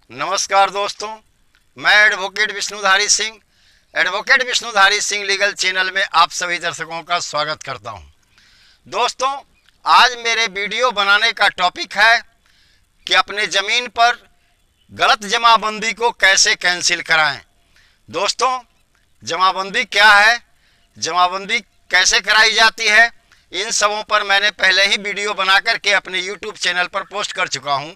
नमस्कार दोस्तों, मैं advocate Vishnudhari Singh legal channel में आप सभी दर्शकों का स्वागत करता हूं। दोस्तों, आज मेरे वीडियो बनाने का टॉपिक है कि अपने ज़मीन पर गलत जमाबंदी को कैसे कैंसिल कराएं। दोस्तों, जमाबंदी क्या है, जमाबंदी कैसे कराई जाती है, इन सबों पर मैंने पहले ही वीडियो बना करके अपने YouTube चैनल पर पोस्ट कर चुका हूं।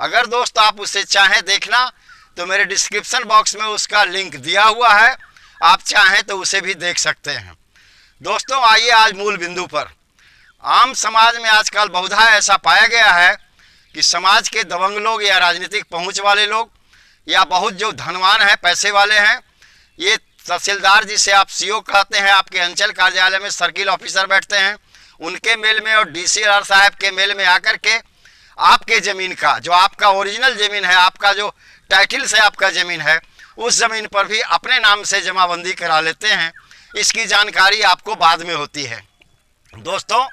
अगर दोस्त आप उसे चाहें देखना तो मेरे डिस्क्रिप्शन बॉक्स में उसका लिंक दिया हुआ है, आप चाहें तो उसे भी देख सकते हैं। दोस्तों, आइए आज मूल बिंदु पर। आम समाज में आजकल बहुधा ऐसा पाया गया है कि समाज के दबंग लोग या राजनीतिक पहुंच वाले लोग या बहुत जो धनवान हैं, पैसे वाले हैं, ये तहसीलदार जिसे आप सीओ कहते हैं, आपके अंचल कार्यालय में सर्किल ऑफिसर बैठते हैं, उनके मेल में और डीसीआर साहब के मेल में आकर के आपके ज़मीन का, जो आपका ओरिजिनल ज़मीन है, आपका जो टाइटल से आपका ज़मीन है, उस ज़मीन पर भी अपने नाम से जमाबंदी करा लेते हैं। इसकी जानकारी आपको बाद में होती है। दोस्तों,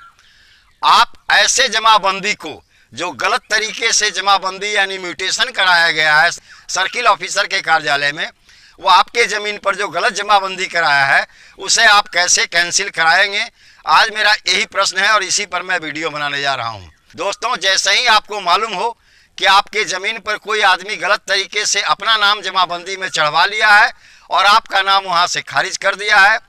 आप ऐसे जमाबंदी को जो गलत तरीके से जमाबंदी यानी म्यूटेशन कराया गया है सर्किल ऑफिसर के कार्यालय में, वो आपके ज़मीन पर जो गलत जमाबंदी कराया है उसे आप कैसे कैंसिल कराएंगे, आज मेरा यही प्रश्न है और इसी पर मैं वीडियो बनाने जा रहा हूँ। दोस्तों, जैसे ही आपको मालूम हो कि आपके ज़मीन पर कोई आदमी गलत तरीके से अपना नाम जमाबंदी में चढ़वा लिया है और आपका नाम वहां से खारिज कर दिया है,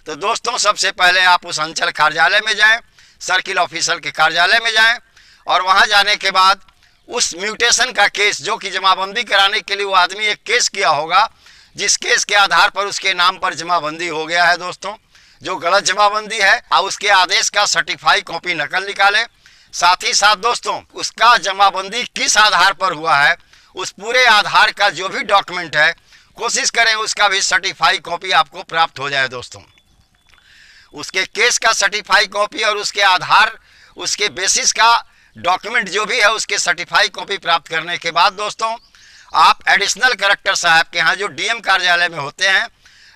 तो दोस्तों सबसे पहले आप उस अंचल कार्यालय में जाएं, सर्किल ऑफिसर के कार्यालय में जाएं और वहां जाने के बाद उस म्यूटेशन का केस, जो कि जमाबंदी कराने के लिए वो आदमी एक केस किया होगा, जिस केस के आधार पर उसके नाम पर जमाबंदी हो गया है, दोस्तों जो गलत जमाबंदी है, और उसके आदेश का सर्टिफाई कॉपी नकल निकालें। साथ ही साथ दोस्तों, उसका जमाबंदी किस आधार पर हुआ है, उस पूरे आधार का जो भी डॉक्यूमेंट है, कोशिश करें उसका भी सर्टिफाई कॉपी आपको प्राप्त हो जाए। दोस्तों, उसके केस का सर्टिफाई कॉपी और उसके आधार, उसके बेसिस का डॉक्यूमेंट जो भी है, उसके सर्टिफाई कॉपी प्राप्त करने के बाद दोस्तों, आप एडिशनल कलेक्टर साहब के यहाँ, जो डीएम कार्यालय में होते हैं,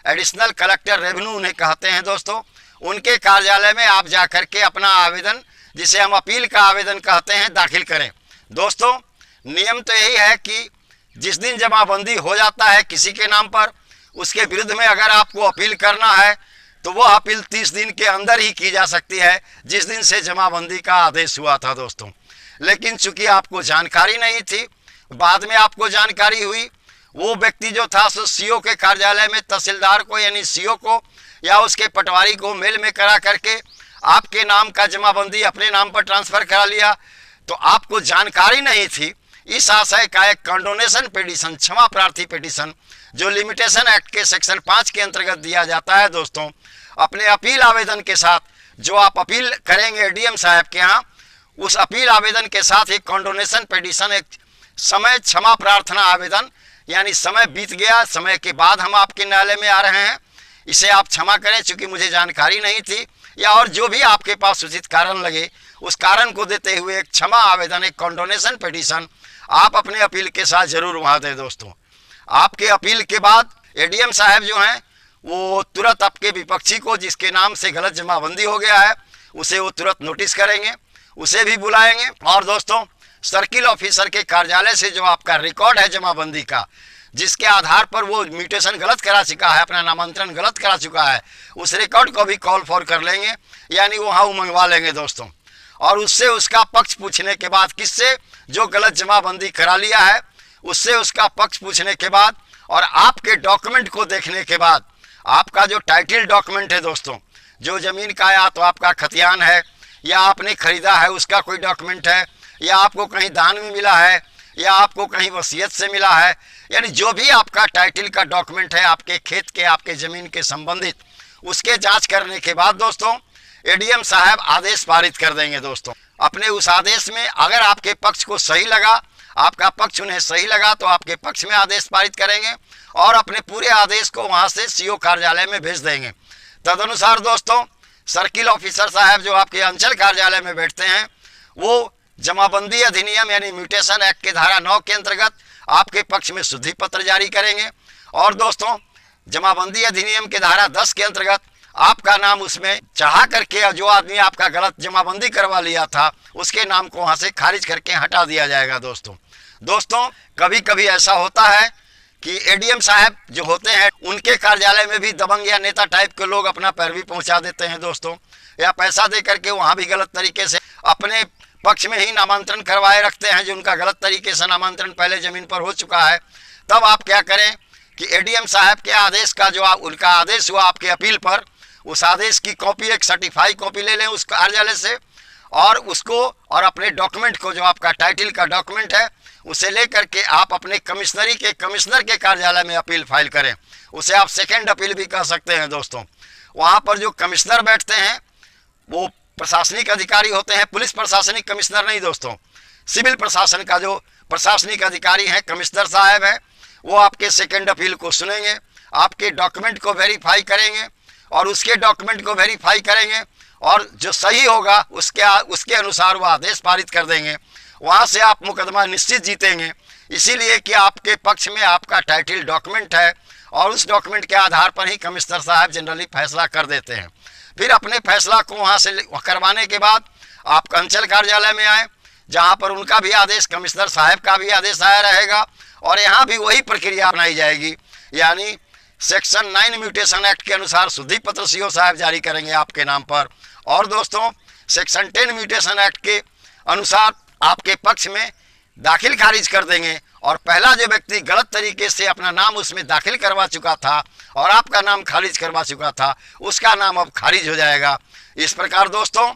एडिशनल कलेक्टर रेवेन्यू उन्हें कहते हैं दोस्तों, उनके कार्यालय में आप जा कर के अपना आवेदन, जिसे हम अपील का आवेदन कहते हैं, दाखिल करें। दोस्तों, नियम तो यही है कि जिस दिन जमाबंदी हो जाता है किसी के नाम पर, उसके विरुद्ध में अगर आपको अपील करना है तो वह अपील 30 दिन के अंदर ही की जा सकती है, जिस दिन से जमाबंदी का आदेश हुआ था। दोस्तों, लेकिन चूंकि आपको जानकारी नहीं थी, बाद में आपको जानकारी हुई, वो व्यक्ति जो था सो सीओ के कार्यालय में तहसीलदार को यानी सीओ को या उसके पटवारी को मेल में करा करके आपके नाम का जमाबंदी अपने नाम पर ट्रांसफ़र करा लिया, तो आपको जानकारी नहीं थी। इस आशय का एक कंडोनेशन पिटीशन, क्षमा प्रार्थी पिटीशन, जो लिमिटेशन एक्ट के सेक्शन 5 के अंतर्गत दिया जाता है, दोस्तों अपने अपील आवेदन के साथ जो आप अपील करेंगे डीएम साहब के यहाँ, उस अपील आवेदन के साथ एक कंडोनेशन पिटीशन, एक समय क्षमा प्रार्थना आवेदन, यानी समय बीत गया, समय के बाद हम आपके न्यायालय में आ रहे हैं, इसे आप क्षमा करें चूँकि मुझे जानकारी नहीं थी, या और जो भी आपके पास उचित कारण लगे, उस कारण को देते हुए एक क्षमा आवेदन, एक कंडोनेशन पिटीशन आप अपने अपील के साथ जरूर वहाँ दें। दोस्तों, आपके अपील के बाद एडीएम साहब जो हैं वो तुरंत आपके विपक्षी को, जिसके नाम से गलत जमाबंदी हो गया है, उसे वो तुरंत नोटिस करेंगे, उसे भी बुलाएंगे। और दोस्तों, सर्किल ऑफिसर के कार्यालय से जो आपका रिकॉर्ड है जमाबंदी का, जिसके आधार पर वो म्यूटेशन गलत करा चुका है, अपना नामांतरण गलत करा चुका है, उस रिकॉर्ड को भी कॉल फॉर कर लेंगे, यानी वहाँ वो मंगवा लेंगे दोस्तों। और उससे उसका पक्ष पूछने के बाद, किससे, जो गलत जमाबंदी करा लिया है उससे उसका पक्ष पूछने के बाद और आपके डॉक्यूमेंट को देखने के बाद, आपका जो टाइटल डॉक्यूमेंट है दोस्तों, जो ज़मीन का या तो आपका खतियान है या आपने खरीदा है उसका कोई डॉक्यूमेंट है, या आपको कहीं दान में मिला है, या आपको कहीं वसीयत से मिला है, यानी जो भी आपका टाइटल का डॉक्यूमेंट है आपके खेत के, आपके ज़मीन के संबंधित, उसके जांच करने के बाद दोस्तों एडीएम साहब आदेश पारित कर देंगे। दोस्तों, अपने उस आदेश में अगर आपके पक्ष को सही लगा, आपका पक्ष उन्हें सही लगा, तो आपके पक्ष में आदेश पारित करेंगे और अपने पूरे आदेश को वहां से सीओ कार्यालय में भेज देंगे। तदनुसार दोस्तों, सर्किल ऑफिसर साहब जो आपके अंचल कार्यालय में बैठते हैं, वो जमाबंदी अधिनियम यानी म्यूटेशन एक्ट के धारा 9 के अंतर्गत आपके पक्ष में शुद्धि पत्र जारी करेंगे। और दोस्तों, जमाबंदी अधिनियम के धारा 10 के अंतर्गत आपका नाम उसमें चढ़ा करके, जो आदमी आपका गलत जमाबंदी करवा लिया था उसके नाम को वहाँ से खारिज करके हटा दिया जाएगा। दोस्तों कभी कभी ऐसा होता है कि एडीएम साहब जो होते हैं उनके कार्यालय में भी दबंग या नेता टाइप के लोग अपना पैरवी पहुंचा देते हैं दोस्तों, या पैसा दे करके वहां भी गलत तरीके से अपने पक्ष में ही नामांतरण करवाए रखते हैं जो उनका गलत तरीके से नामांतरण पहले जमीन पर हो चुका है। तब आप क्या करें कि एडीएम साहब के आदेश का जो उनका आदेश हुआ आपके अपील पर, उस आदेश की कॉपी, एक सर्टिफाई कॉपी ले लें उस कार्यालय से, और उसको और अपने डॉक्यूमेंट को, जो आपका टाइटल का डॉक्यूमेंट है, उसे लेकर के आप अपने कमिश्नर के कार्यालय में अपील फाइल करें। उसे आप सेकेंड अपील भी कह सकते हैं दोस्तों। वहाँ पर जो कमिश्नर बैठते हैं वो प्रशासनिक अधिकारी होते हैं, पुलिस प्रशासनिक कमिश्नर नहीं दोस्तों, सिविल प्रशासन का जो प्रशासनिक अधिकारी हैं कमिश्नर साहब हैं, वो आपके सेकेंड अपील को सुनेंगे, आपके डॉक्यूमेंट को वेरीफाई करेंगे और उसके डॉक्यूमेंट को वेरीफाई करेंगे और जो सही होगा उसके अनुसार वो आदेश पारित कर देंगे। वहाँ से आप मुकदमा निश्चित जीतेंगे, इसीलिए कि आपके पक्ष में आपका टाइटल डॉक्यूमेंट है और उस डॉक्यूमेंट के आधार पर ही कमिश्नर साहब जनरली फैसला कर देते हैं। फिर अपने फैसला को वहाँ से करवाने के बाद आप अंचल कार्यालय में आए, जहाँ पर उनका भी आदेश, कमिश्नर साहब का भी आदेश आया रहेगा और यहाँ भी वही प्रक्रिया अपनाई जाएगी, यानी सेक्शन 9 म्यूटेशन एक्ट के अनुसार शुद्धि पत्र सीओ साहब जारी करेंगे आपके नाम पर, और दोस्तों सेक्शन 10 म्यूटेशन एक्ट के अनुसार आपके पक्ष में दाखिल खारिज कर देंगे और पहला जो व्यक्ति गलत तरीके से अपना नाम उसमें दाखिल करवा चुका था और आपका नाम खारिज करवा चुका था, उसका नाम अब खारिज हो जाएगा। इस प्रकार दोस्तों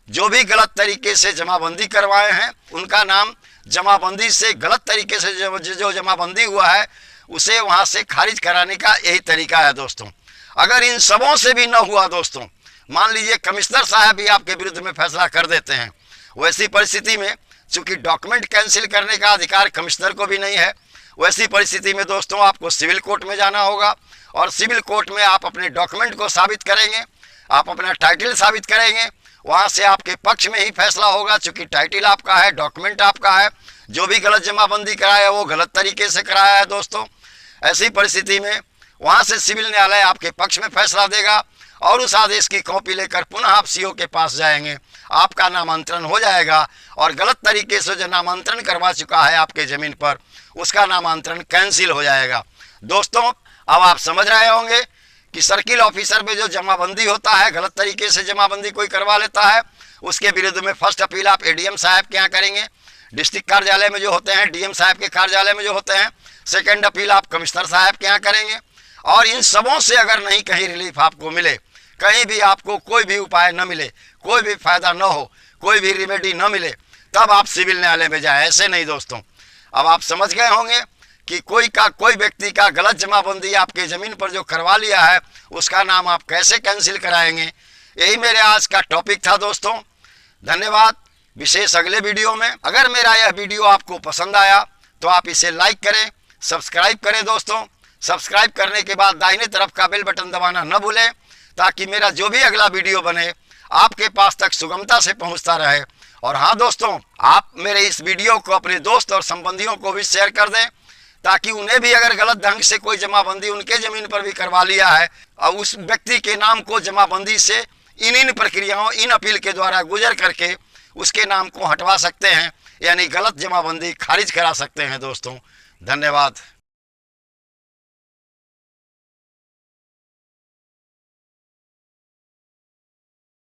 जो भी गलत तरीके से जमाबंदी करवाए हैं उनका नाम जमाबंदी से, गलत तरीके से जो जमाबंदी हुआ है उसे वहाँ से खारिज कराने का यही तरीका है दोस्तों। अगर इन सबों से भी न हुआ दोस्तों, मान लीजिए कमिश्नर साहब भी आपके विरुद्ध में फैसला कर देते हैं, वैसी परिस्थिति में चूंकि डॉक्यूमेंट कैंसिल करने का अधिकार कमिश्नर को भी नहीं है, वैसी परिस्थिति में दोस्तों आपको सिविल कोर्ट में जाना होगा और सिविल कोर्ट में आप अपने डॉक्यूमेंट को साबित करेंगे, आप अपना टाइटल साबित करेंगे, वहाँ से आपके पक्ष में ही फैसला होगा। चूंकि टाइटल आपका है, डॉक्यूमेंट आपका है, जो भी गलत जमाबंदी कराया वो गलत तरीके से कराया है दोस्तों। ऐसी परिस्थिति में वहाँ से सिविल न्यायालय आपके पक्ष में फैसला देगा और उस आदेश की कॉपी लेकर पुनः आप सीओ के पास जाएंगे, आपका नामांतरण हो जाएगा और गलत तरीके से जो नामांतरण करवा चुका है आपके ज़मीन पर उसका नामांतरण कैंसिल हो जाएगा। दोस्तों अब आप समझ रहे होंगे कि सर्किल ऑफिसर में जो जमाबंदी होता है, गलत तरीके से जमाबंदी कोई करवा लेता है, उसके विरुद्ध में फर्स्ट अपील आप एडीएम साहब के यहाँ करेंगे, डिस्ट्रिक्ट कार्यालय में जो होते हैं डीएम साहब के कार्यालय में जो होते हैं, सेकेंड अपील आप कमिश्नर साहब के यहाँ करेंगे। और इन सबों से अगर नहीं कहीं रिलीफ आपको मिले, कहीं भी आपको कोई भी उपाय न मिले, कोई भी फायदा न हो, कोई भी रिमेडी न मिले, तब आप सिविल न्यायालय में जाए। ऐसे नहीं दोस्तों। अब आप समझ गए होंगे कि कोई व्यक्ति का गलत जमाबंदी आपके ज़मीन पर जो करवा लिया है उसका नाम आप कैसे कैंसिल कराएंगे। यही मेरे आज का टॉपिक था दोस्तों। धन्यवाद। विशेष अगले वीडियो में। अगर मेरा यह वीडियो आपको पसंद आया तो आप इसे लाइक करें, सब्सक्राइब करें दोस्तों। सब्सक्राइब करने के बाद दाहिने तरफ का बेल बटन दबाना न भूलें ताकि मेरा जो भी अगला वीडियो बने आपके पास तक सुगमता से पहुंचता रहे। और हाँ दोस्तों, आप मेरे इस वीडियो को अपने दोस्त और संबंधियों को भी शेयर कर दें ताकि उन्हें भी अगर गलत ढंग से कोई जमाबंदी उनके ज़मीन पर भी करवा लिया है और उस व्यक्ति के नाम को जमाबंदी से इन प्रक्रियाओं, इन अपील के द्वारा गुजर करके उसके नाम को हटवा सकते हैं, यानी गलत जमाबंदी खारिज करा सकते हैं दोस्तों। धन्यवाद।